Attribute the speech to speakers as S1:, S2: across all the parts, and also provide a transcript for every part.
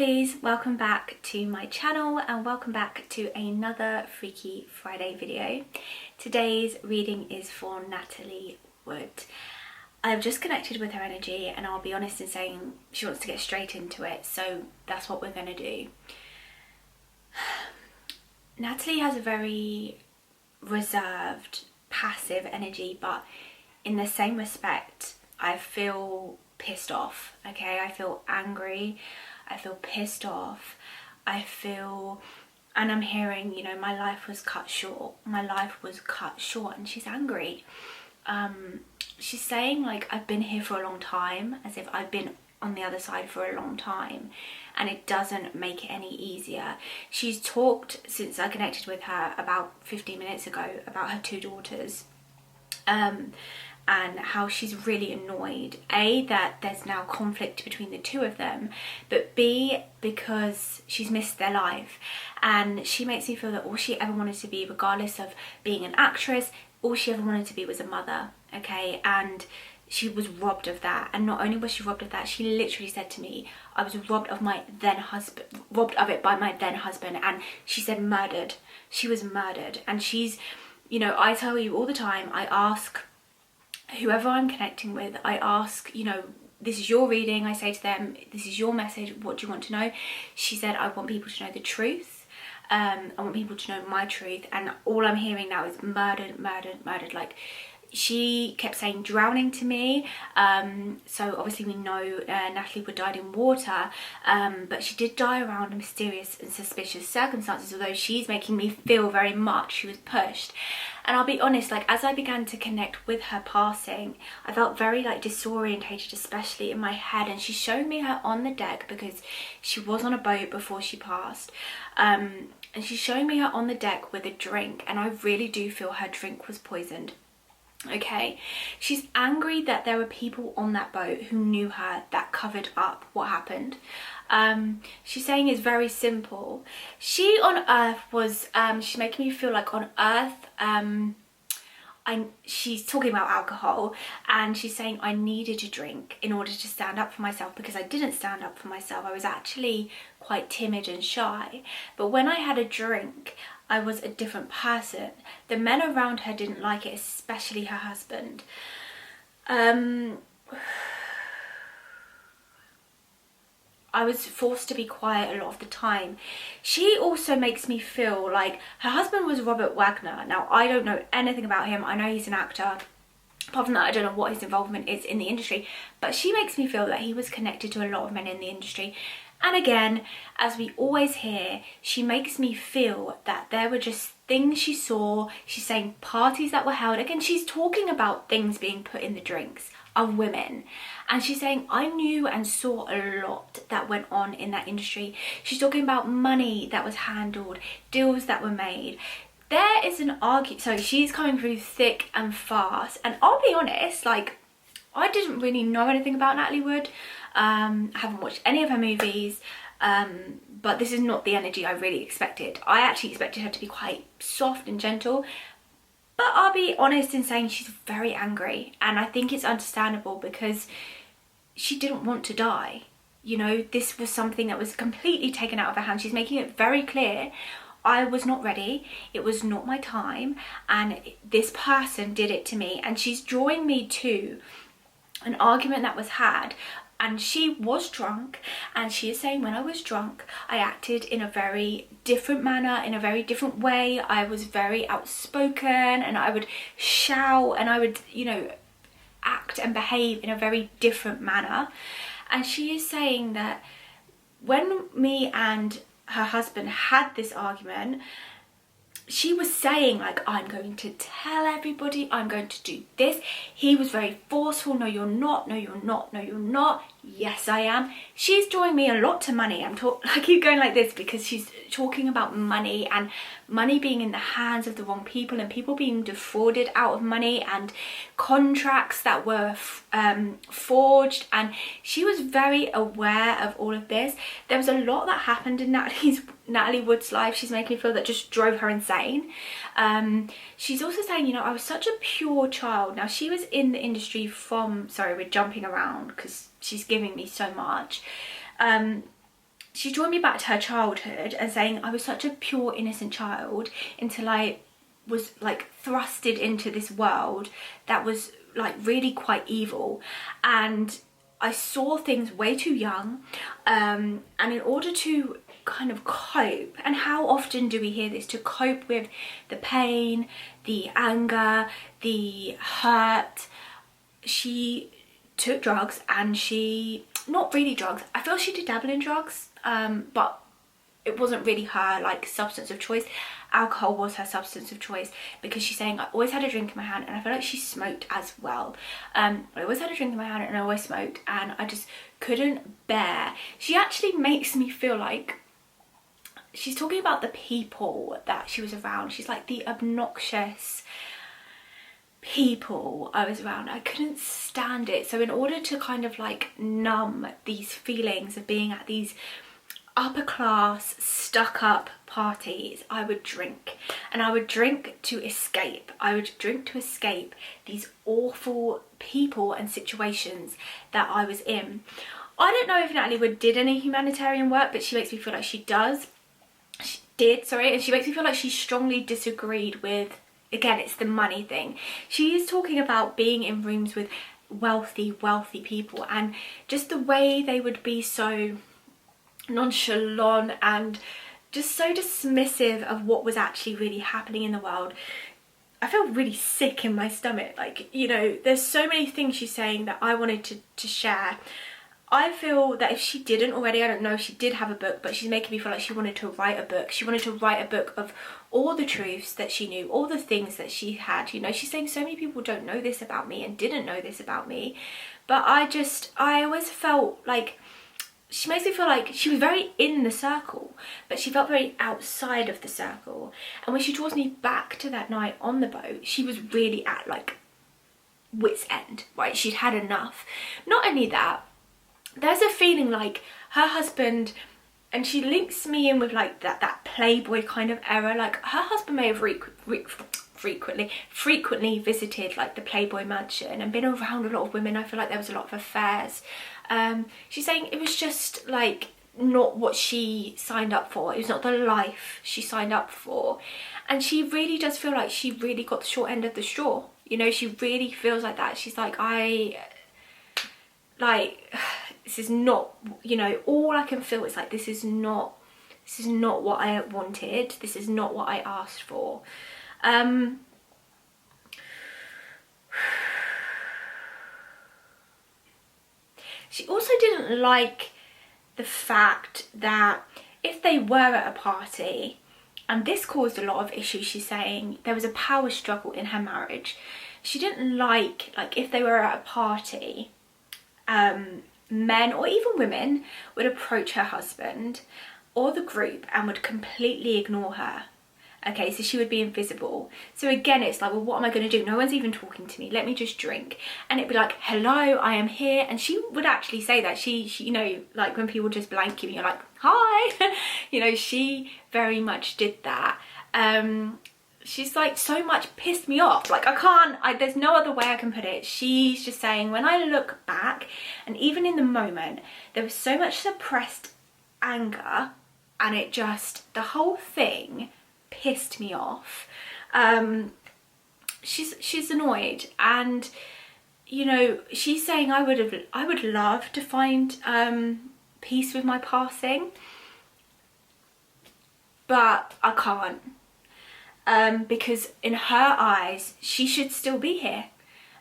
S1: lovelies, welcome back to my channel and welcome back to another Freaky Friday video. Today's reading is for Natalie Wood. I've just connected with her energy and I'll be honest in saying she wants to get straight into it, so that's what we're going to do. Natalie has a very reserved, passive energy, but in the same respect, I feel pissed off, okay? I feel angry, I feel pissed off, I feel, and I'm hearing, you know, my life was cut short, and she's angry. She's saying, like, I've been here for a long time, as if I've been on the other side for a long time, and it doesn't make it any easier. She's talked, since I connected with her about 15 minutes ago, about her two daughters, and how she's really annoyed, A, that there's now conflict between the two of them, but B, because she's missed their life. And she makes me feel that all she ever wanted to be, regardless of being an actress, all she ever wanted to be was a mother, okay? And she was robbed of that. And not only was she robbed of that, she literally said to me, I was robbed of my then husband, robbed of it by my then husband. And she said murdered. She was murdered. And she's, you know, I tell you all the time, I ask whoever I'm connecting with, I ask, you know, this is your reading, I say to them, this is your message, what do you want to know? She said, I want people to know the truth. I want people to know my truth. And all I'm hearing now is murdered, murdered, murdered. Like, she kept saying drowning to me. So obviously we know Natalie Wood died in water, but she did die around mysterious and suspicious circumstances, although she's making me feel very much she was pushed. And I'll be honest, like, as I began to connect with her passing, I felt very, like, disorientated, especially in my head. And she's showing me her on the deck because she was on a boat before she passed. And she's showing me her on the deck with a drink, and I really do feel her drink was poisoned. Okay, she's angry that there were people on that boat who knew her, that covered up what happened. She's saying it's very simple. She on Earth was, she's making me feel like on Earth, she's talking about alcohol, and she's saying I needed to drink in order to stand up for myself, because I didn't stand up for myself. I was actually quite timid and shy, but when I had a drink, I was a different person. The men around her didn't like it, especially her husband. I was forced to be quiet a lot of the time. She also makes me feel like her husband was Robert Wagner. Now, I don't know anything about him. I know he's an actor. Apart from that, I don't know what his involvement is in the industry. But she makes me feel that he was connected to a lot of men in the industry. And again, as we always hear, she makes me feel that there were just things she saw. She's saying parties that were held. Again, she's talking about things being put in the drinks of women. And she's saying, I knew and saw a lot that went on in that industry. She's talking about money that was handled, deals that were made. There is an argument. So she's coming through thick and fast. And I'll be honest, like, I didn't really know anything about Natalie Wood. I haven't watched any of her movies, but this is not the energy I really expected. I actually expected her to be quite soft and gentle, but I'll be honest in saying she's very angry, and I think it's understandable because she didn't want to die. You know, this was something that was completely taken out of her hands. She's making it very clear, I was not ready, it was not my time, and this person did it to me. And she's drawing me to an argument that was had, and she was drunk, and she is saying when I was drunk I acted in a very different manner, in a very different way. I was very outspoken, and I would shout, and I would, you know, act and behave in a very different manner. And she is saying that when me and her husband had this argument, she was saying, like, I'm going to tell everybody, I'm going to do this. He was very forceful. No, you're not. No, you're not. No, you're not. Yes, I am. She's drawing me a lot to money. I keep going like this because she's talking about money, and money being in the hands of the wrong people, and people being defrauded out of money, and contracts that were forged. And she was very aware of all of this. There was a lot that happened in Natalie Wood's life. She's making me feel that just drove her insane. She's also saying, you know, I was such a pure child. Now, she was in the industry from, sorry, we're jumping around because she's giving me so much. she's drawing me back to her childhood and saying I was such a pure, innocent child until I was like thrusted into this world that was like really quite evil, and I saw things way too young, and in order to kind of cope, and how often do we hear this, to cope with the pain, the anger, the hurt, she took drugs. And she, not really drugs, I feel she did dabble in drugs, but it wasn't really her like substance of choice. Alcohol was her substance of choice, because she's saying I always had a drink in my hand, and I feel like she smoked as well. I always had a drink in my hand and I always smoked, and I just couldn't bear. She actually makes me feel like she's talking about the people that she was around. She's like, the obnoxious people I was around, I couldn't stand it. So in order to kind of like numb these feelings of being at these upper class stuck up parties, I would drink, and I would drink to escape. I would drink to escape these awful people and situations that I was in. I don't know if Natalie Wood did any humanitarian work, but she makes me feel like she did, and she makes me feel like she strongly disagreed with, again, it's the money thing. She is talking about being in rooms with wealthy people, and just the way they would be so nonchalant and just so dismissive of what was actually really happening in the world. I feel really sick in my stomach. Like, you know, there's so many things she's saying that I wanted to share. I feel that if she didn't already, I don't know if she did have a book, but she's making me feel like she wanted to write a book. She wanted to write a book of all the truths that she knew, all the things that she had. You know, she's saying so many people don't know this about me and didn't know this about me. But I always felt like, she makes me feel like she was very in the circle, but she felt very outside of the circle. And when she draws me back to that night on the boat, she was really at like wit's end, right? She'd had enough. Not only that, there's a feeling like her husband, and she links me in with like that playboy kind of era, like her husband may have frequently visited like the Playboy mansion and been around a lot of women. I feel like there was a lot of affairs. She's saying it was just like not what she signed up for. It was not the life she signed up for, and she really does feel like she really got the short end of the straw. You know, she really feels like that. She's like, this is not, you know, all I can feel is like this is not what I wanted. This is not what I asked for. She also didn't like the fact that if they were at a party, and this caused a lot of issues, she's saying there was a power struggle in her marriage. She didn't like if they were at a party, men or even women would approach her husband or the group and would completely ignore her. Okay, so she would be invisible. So again, it's like, well, what am I going to do? No one's even talking to me. Let me just drink. And it'd be like, hello, I am here. And she would actually say that. She you know, like when people just blank you and you're like, hi. You know, she very much did that. She's like, so much pissed me off. Like, there's no other way I can put it. She's just saying, when I look back, and even in the moment, there was so much suppressed anger, and it just, the whole thing pissed me off. She's annoyed, and you know, she's saying I would love to find peace with my passing, but I can't, because in her eyes she should still be here.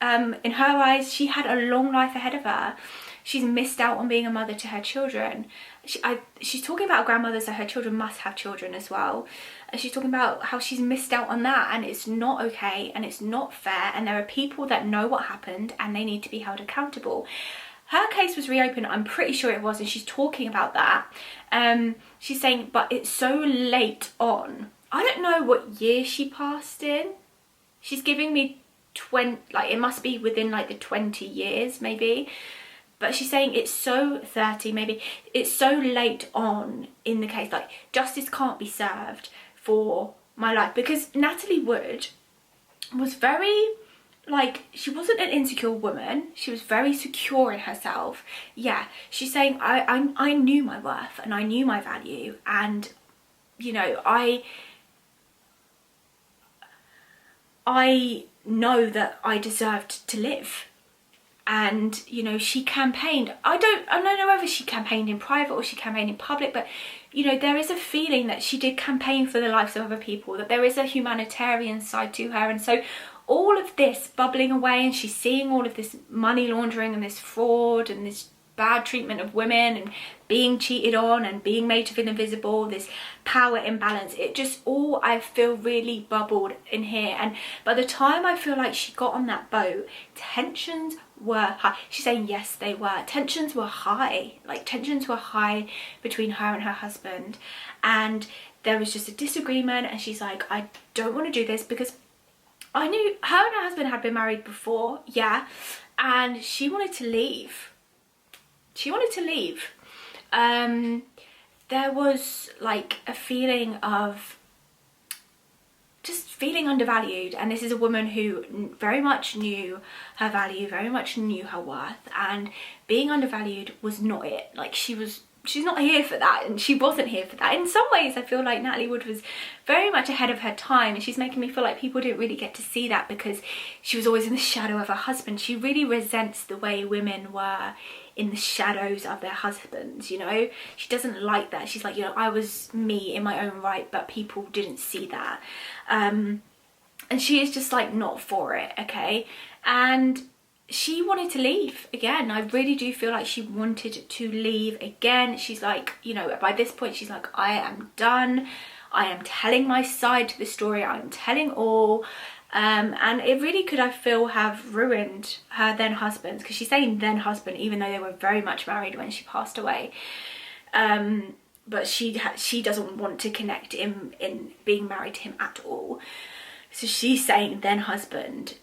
S1: In her eyes, she had a long life ahead of her. She's missed out on being a mother to her children. She's talking about grandmothers, so her children must have children as well. And she's talking about how she's missed out on that, and it's not okay, and it's not fair, and there are people that know what happened and they need to be held accountable. Her case was reopened, I'm pretty sure it was, and she's talking about that. She's saying, but it's so late on. I don't know what year she passed in. She's giving me 20, like it must be within like the 20 years maybe. But she's saying it's so 30 maybe, it's so late on in the case, like justice can't be served for my life. Because Natalie Wood was very like, she wasn't an insecure woman. She was very secure in herself. Yeah, she's saying, I knew my worth and I knew my value, and, you know, I know that I deserved to live. And, you know, she campaigned. I don't know whether she campaigned in private or she campaigned in public, but, you know, there is a feeling that she did campaign for the lives of other people, that there is a humanitarian side to her. And so all of this bubbling away, and she's seeing all of this money laundering and this fraud and this bad treatment of women and being cheated on and being made to feel invisible, this power imbalance, it just all, I feel, really bubbled in here. And by the time I feel like she got on that boat, tensions were high. She's saying yes, they were. Tensions were high. Like, tensions were high between her and her husband, and there was just a disagreement, and she's like, I don't want to do this, because I knew her and her husband had been married before, yeah, and she wanted to leave. She wanted to leave. There was like a feeling of just feeling undervalued, and this is a woman who very much knew her value, very much knew her worth, and being undervalued was not it. Like, she's not here for that, and she wasn't here for that. In some ways, I feel like Natalie Wood was very much ahead of her time, and she's making me feel like people didn't really get to see that because she was always in the shadow of her husband. She really resents the way women were in the shadows of their husbands, you know. She doesn't like that. She's like, you know, I was me in my own right, but people didn't see that. And she is just like not for it, okay? And she wanted to leave again. I really do feel like she wanted to leave again. She's like, you know, by this point, she's like, I am done. I am telling my side to the story. I am telling all. And it really could, I feel, have ruined her then husband, because she's saying then husband, even though they were very much married when she passed away. But she doesn't want to connect in being married to him at all. So she's saying then husband.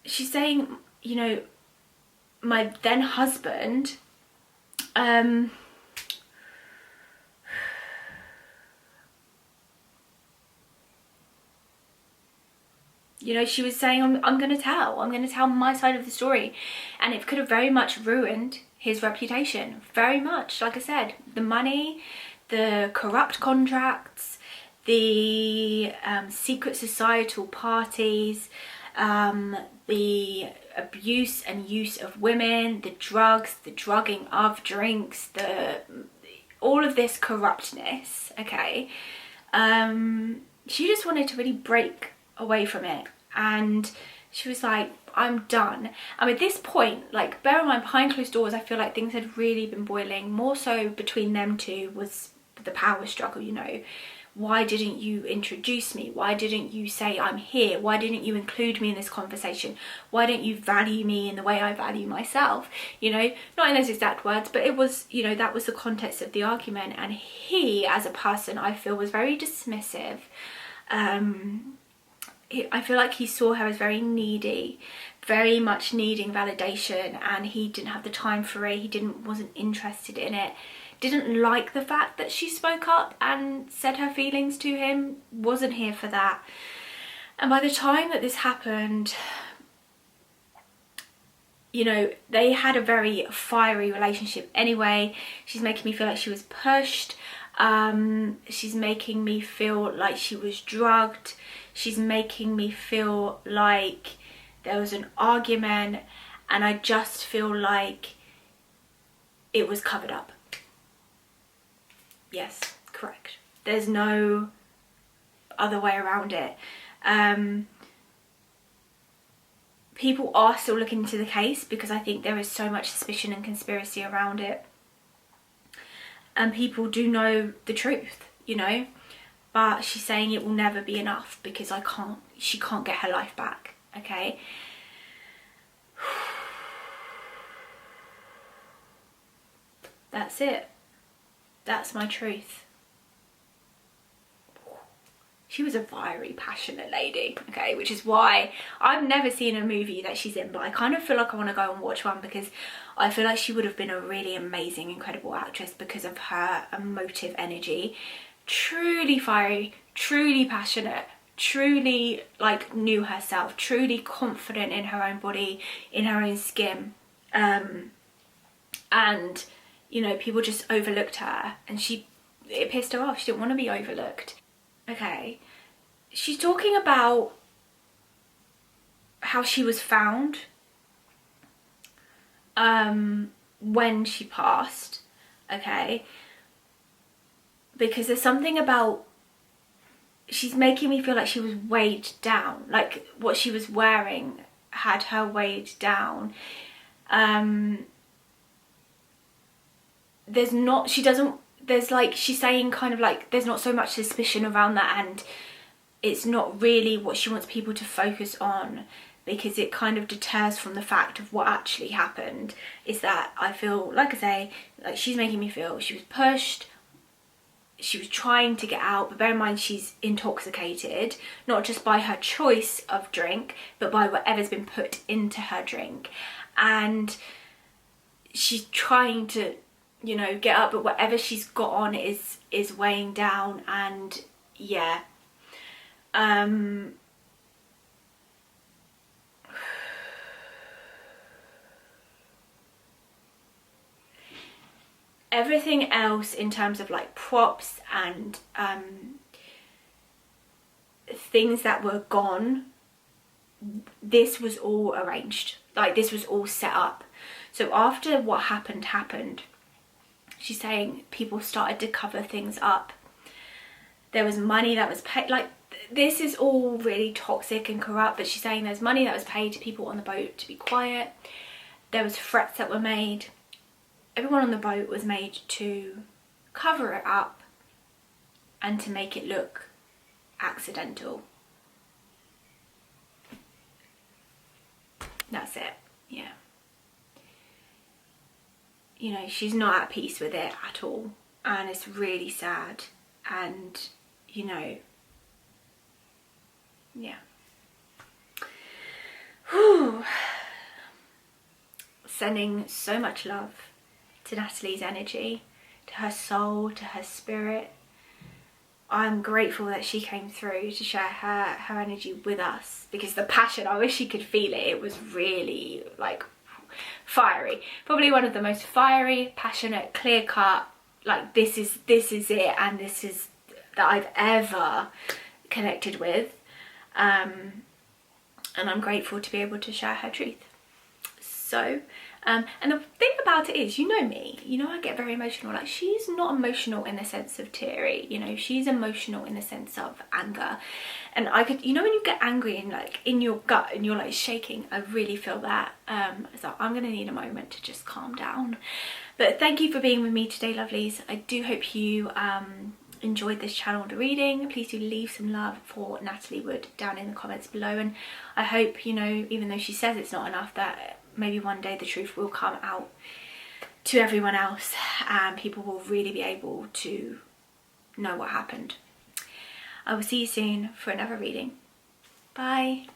S1: She's saying, you know, my then husband, you know, she was saying, I'm going to tell my side of the story. And it could have very much ruined his reputation. Very much. Like I said, the money, the corrupt contracts, the secret societal parties, the abuse and use of women, the drugs, the drugging of drinks, all of this corruptness, okay? She just wanted to really break away from it, and she was like, I'm done. And at this point, like, bear in mind, behind closed doors, I feel like things had really been boiling. More so between them two was the power struggle, you know. Why didn't you introduce me? Why didn't you say I'm here? Why didn't you include me in this conversation? Why don't you value me in the way I value myself? You know, not in those exact words, but it was, you know, that was the context of the argument. And he, as a person, I feel, was very dismissive. I feel like he saw her as very needy, very much needing validation, and he didn't have the time for it. He wasn't interested in it. Didn't like the fact that she spoke up and said her feelings to him. Wasn't here for that. And by the time that this happened, you know, they had a very fiery relationship anyway. She's making me feel like she was pushed. She's making me feel like she was drugged. She's making me feel like there was an argument, and I just feel like it was covered up. Yes, correct. There's no other way around it. People are still looking into the case because I think there is so much suspicion and conspiracy around it. And people do know the truth, you know. But she's saying it will never be enough because she can't get her life back, okay? That's it. That's my truth. She was a fiery, passionate lady, okay? Which is why I've never seen a movie that she's in, but I kind of feel like I want to go and watch one because I feel like she would have been a really amazing, incredible actress because of her emotive energy. Truly fiery, truly passionate, truly like knew herself, truly confident in her own body, in her own skin, and you know, people just overlooked her, and it pissed her off. She didn't want to be overlooked. Okay, she's talking about how she was found when she passed, okay, because there's something about, she's making me feel like she was weighed down, like what she was wearing had her weighed down. There's not, she doesn't, there's like, she's saying kind of like there's not so much suspicion around that, and it's not really what she wants people to focus on, because it kind of deters from the fact of what actually happened. Is that I feel, like I say, like she's making me feel she was pushed, she was trying to get out, but bear in mind she's intoxicated, not just by her choice of drink, but by whatever's been put into her drink. And she's trying to, you know, get up, but whatever she's got on is weighing down. And yeah, everything else in terms of like props and things that were gone, this was all arranged, like this was all set up. So after what happened, she's saying people started to cover things up. There was money that was paid, like this is all really toxic and corrupt, but she's saying there's money that was paid to people on the boat to be quiet. There was threats that were made. Everyone on the boat was made to cover it up and to make it look accidental. That's it, yeah. You know, she's not at peace with it at all, and it's really sad. And you know, yeah. Whew. Sending so much love to Natalie's energy, to her soul, to her spirit. I'm grateful that she came through to share her energy with us, because the passion, I wish you could feel it. It was really like fiery. Probably one of the most fiery, passionate, clear cut, like this is it, and this is that I've ever connected with. And I'm grateful to be able to share her truth. So and the thing about it is, you know me, you know I get very emotional. Like, she's not emotional in the sense of teary, you know, she's emotional in the sense of anger. And I could, you know, when you get angry and like in your gut and you're like shaking, I really feel that. So I'm gonna need a moment to just calm down. But thank you for being with me today, lovelies. I do hope you enjoyed this channeled reading. Please do leave some love for Natalie Wood down in the comments below, and I hope, you know, even though she says it's not enough, that maybe one day the truth will come out to everyone else and people will really be able to know what happened. I will see you soon for another reading. Bye.